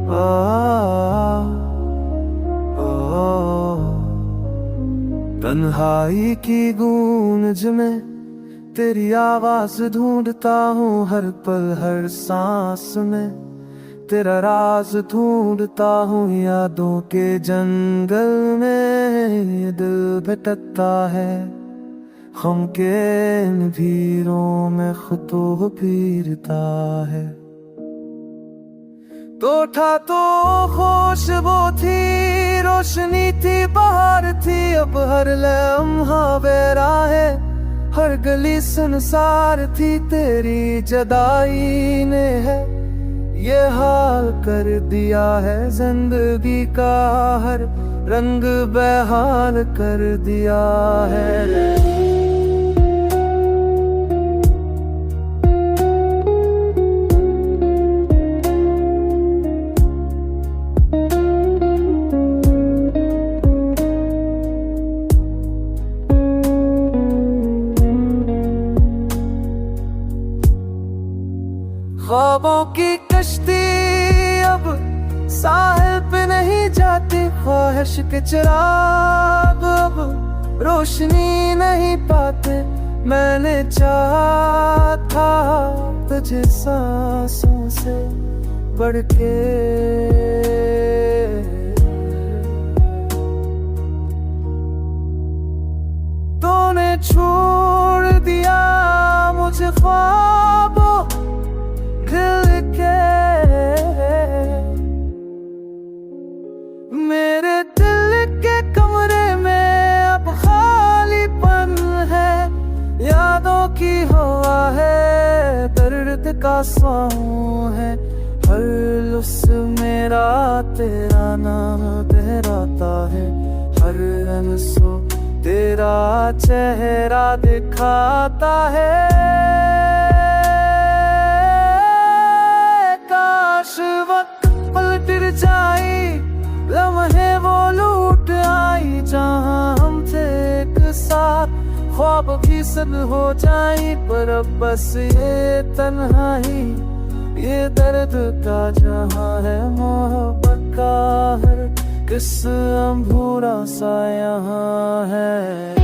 आ, तन्हाई की गूंज में तेरी आवाज ढूंढता हूँ, हर पल हर सांस में तेरा राज ढूंढता हूँ। यादों के जंगल में ये दिल भटकता है, गम के इन भीड़ों में खुद तो फिरता है। तो था तो खुशबू थी, रोशनी थी, बाहर थी, अब हर लम्हा बेरा है, हर गली संसार थी। तेरी जुदाई ने है ये हाल कर दिया है, जिंदगी का हर रंग बेहाल कर दिया है। ख्वाबों की कश्ती अब साहिल पे नहीं जाती, ख्वाहिश के चिराग अब रोशनी नहीं पाते। मैंने चाहा था तुझे सांसों से बढ़ के, तूने छोड़ दिया मुझे ख्वाबों मेरे दिल के कमरे में अब खालीपन है। यादों की हवा है, दर्द का साऊं है, हर लफ्ज़ मेरा तेरा नाम दोहराता है, हर रंसो तेरा चेहरा दिखाता है। जाई लम्हे वो लूट आई, जहाँ हम थे एक साथ, ख्वाब भी सब हो जाई, पर अब बस ये तन्हाई, ये दर्द का जहाँ है, मोहब्बत का हर किस्सा अधूरा सा यहाँ है।